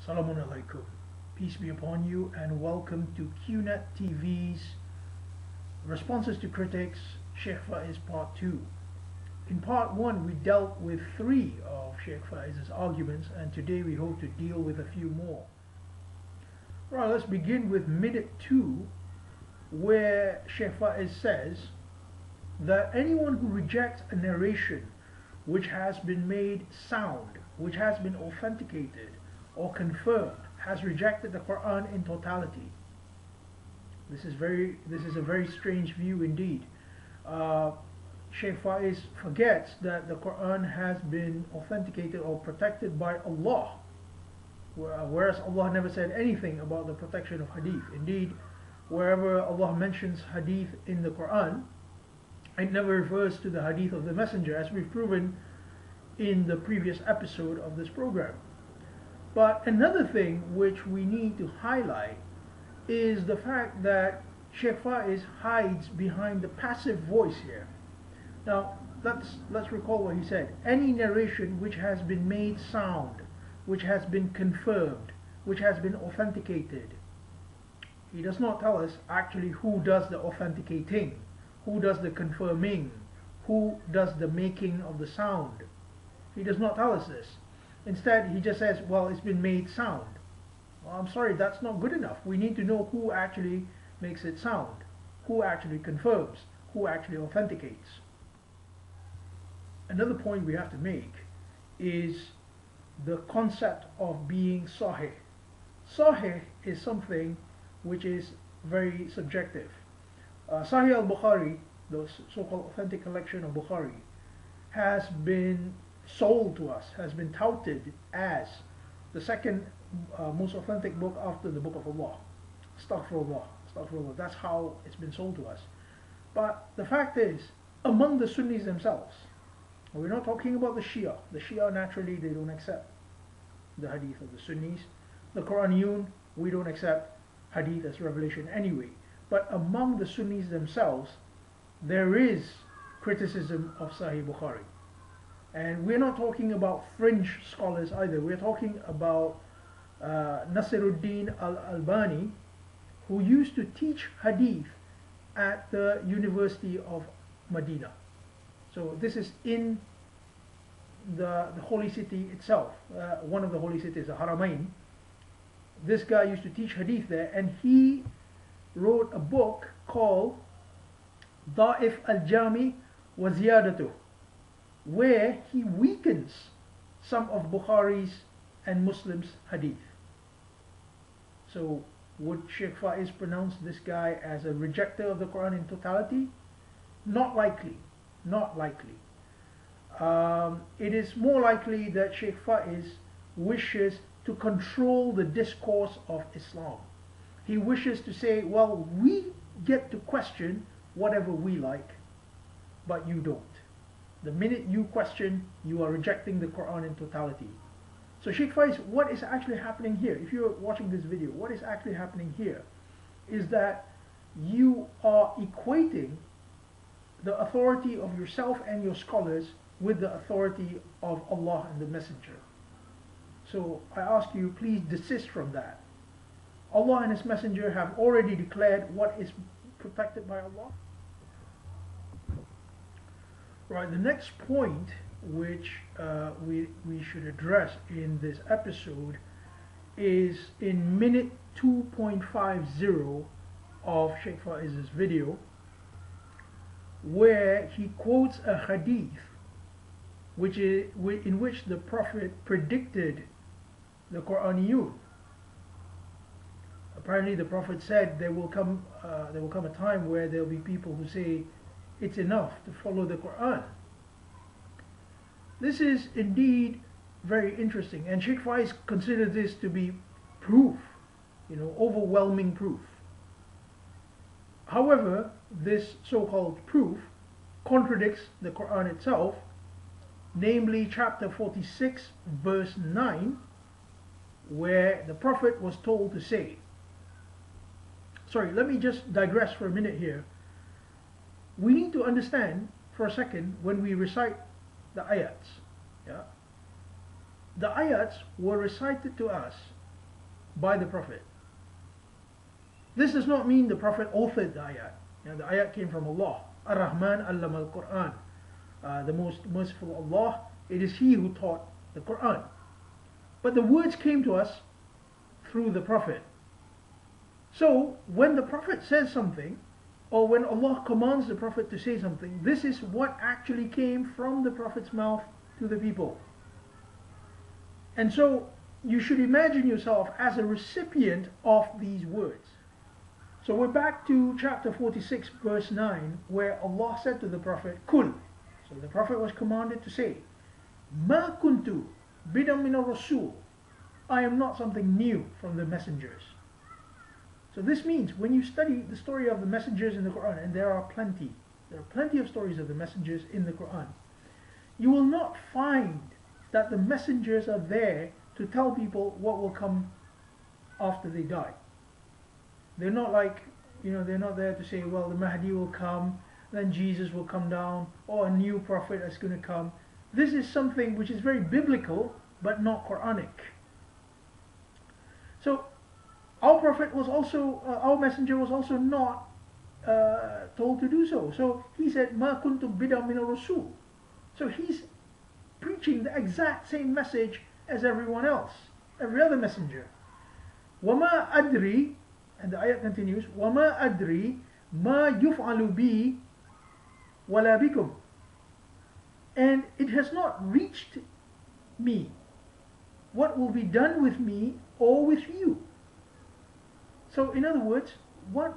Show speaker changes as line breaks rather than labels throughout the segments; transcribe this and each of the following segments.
Assalamu alaikum. Peace be upon you and welcome to QNet TV's Responses to Critics, Sheikh Feiz Part 2. In Part 1 we dealt with 3 of Sheikh Feiz's arguments and today we hope to deal with a few more. Right, let's begin with minute 2 where Sheikh Feiz says that anyone who rejects a narration which has been made sound, which has been authenticated or confirmed, has rejected the Quran in totality. This is a very strange view indeed. Sheikh Feiz forgets that the Quran has been authenticated or protected by Allah, whereas Allah never said anything about the protection of Hadith. Indeed, wherever Allah mentions Hadith in the Quran, it never refers to the Hadith of the Messenger, as we've proven in the previous episode of this program. But another thing which we need to highlight is the fact that Sheikh Feiz hides behind the passive voice here. Now, let's recall what he said. Any narration which has been made sound, which has been confirmed, which has been authenticated. He does not tell us actually who does the authenticating, who does the confirming, who does the making of the sound. He does not tell us this. Instead, he just says, well, it's been made sound. Well, I'm sorry, that's not good enough. We need to know who actually makes it sound, who actually confirms, who actually authenticates. Another point we have to make is the concept of being sahih. Sahih is something which is very subjective. Sahih al-Bukhari, the so-called authentic collection of Bukhari, has been sold to us, has been touted as the second most authentic book after the Book of Allah. Astaghfirullah, astaghfirullah. That's how it's been sold to us. But the fact is, among the Sunnis themselves, we're not talking about the Shia. The Shia, naturally, they don't accept the Hadith of the Sunnis. The Quraniyun, we don't accept Hadith as revelation anyway. But among the Sunnis themselves, there is criticism of Sahih Bukhari. And we're not talking about fringe scholars either. We're talking about Nasiruddin al-Albani, who used to teach Hadith at the University of Medina. So this is in the holy city itself, one of the holy cities, the Haramain. This guy used to teach Hadith there, and he wrote a book called Da'if al-Jami wa Ziyadatuh, where he weakens some of Bukhari's and Muslims' Hadith. So would Sheikh Feiz pronounce this guy as a rejecter of the Quran in totality? Not likely. Not likely. It is more likely that Sheikh Feiz wishes to control the discourse of Islam. He wishes to say, well, we get to question whatever we like, but you don't. The minute you question, you are rejecting the Quran in totality. So Sheikh Feiz, what is actually happening here? If you're watching this video, what is actually happening here is that you are equating the authority of yourself and your scholars with the authority of Allah and the Messenger. So I ask you, please desist from that. Allah and His Messenger have already declared what is protected by Allah. Right, the next point which we should address in this episode is in minute 2.50 of Sheikh Feiz's video, where he quotes a hadith in which the Prophet predicted the Quraniyun. Apparently the Prophet said there will come a time where there will be people who say it's enough to follow the Quran. This is indeed very interesting, and Sheikh Feiz considers this to be proof, overwhelming proof. However, this so-called proof contradicts the Quran itself, namely chapter 46 verse 9, where the Prophet was told to say, sorry, let me just digress for a minute here. We need to understand for a second when we recite the ayats. Yeah? The ayats were recited to us by the Prophet. This does not mean the Prophet authored the ayat. The ayat came from Allah. Ar-Rahman allama al-Quran. The most merciful Allah, it is He who taught the Quran. But the words came to us through the Prophet. So when the Prophet says something, or when Allah commands the Prophet to say something, this is what actually came from the Prophet's mouth to the people. And so you should imagine yourself as a recipient of these words. So we're back to chapter 46 verse 9, where Allah said to the Prophet, Kul. So the Prophet was commanded to say, Ma kuntu bidam min ar-rasul. I am not something new from the messengers. So this means when you study the story of the messengers in the Quran, and there are plenty of stories of the messengers in the Quran, you will not find that the messengers are there to tell people what will come after they die. They're not like, they're not there to say, well, the Mahdi will come, then Jesus will come down, or a new prophet is going to come. This is something which is very biblical, but not Quranic. So our prophet was also, our messenger was also not told to do so. So he said, Ma kuntu bidam min ar-rasul. So he's preaching the exact same message as everyone else, every other messenger. Wama adri, and the ayat continues, Wama adri ma yuf'alu bi wala bikum. And it has not reached me what will be done with me or with you. So in other words, what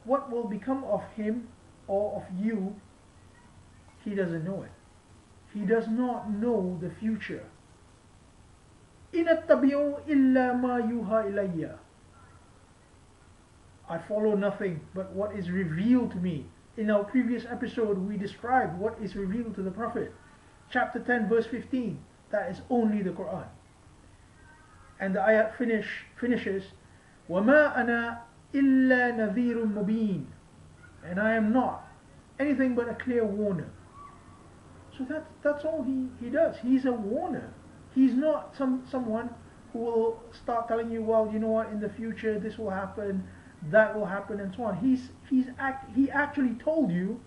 will become of him or of you, he doesn't know it. He does not know the future. إِنَ أَتَّبِعُ إِلَّا مَا يُوحَى إِلَيَّ. I follow nothing but what is revealed to me. In our previous episode, we described what is revealed to the Prophet. Chapter 10, verse 15. That is only the Quran. And the ayat finishes, وَمَا أَنَا إِلَّا نَذِيرٌ مُبِينٌ. And I am not anything but a clear warner. So that's all he does. He's a warner. He's not someone who will start telling you, well, you know what, in the future this will happen, that will happen, and so on. He actually told you,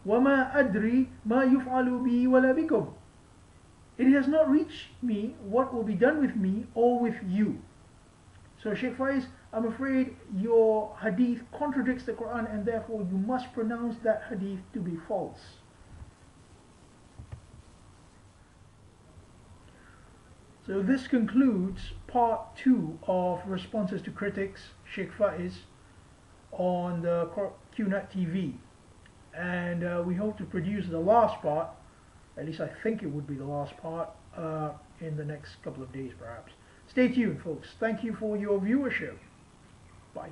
وَمَا أَدْرِي مَا يُفْعَلُ بِي وَلَا بِكُمْ. It has not reached me what will be done with me or with you. So Sheikh Feiz, I'm afraid your hadith contradicts the Quran, and therefore you must pronounce that hadith to be false. So this concludes part 2 of Responses to Critics, Sheikh Feiz, on the QNet TV. And we hope to produce the last part, at least I think it would be the last part, in the next couple of days perhaps. Stay tuned, folks. Thank you for your viewership. Bye.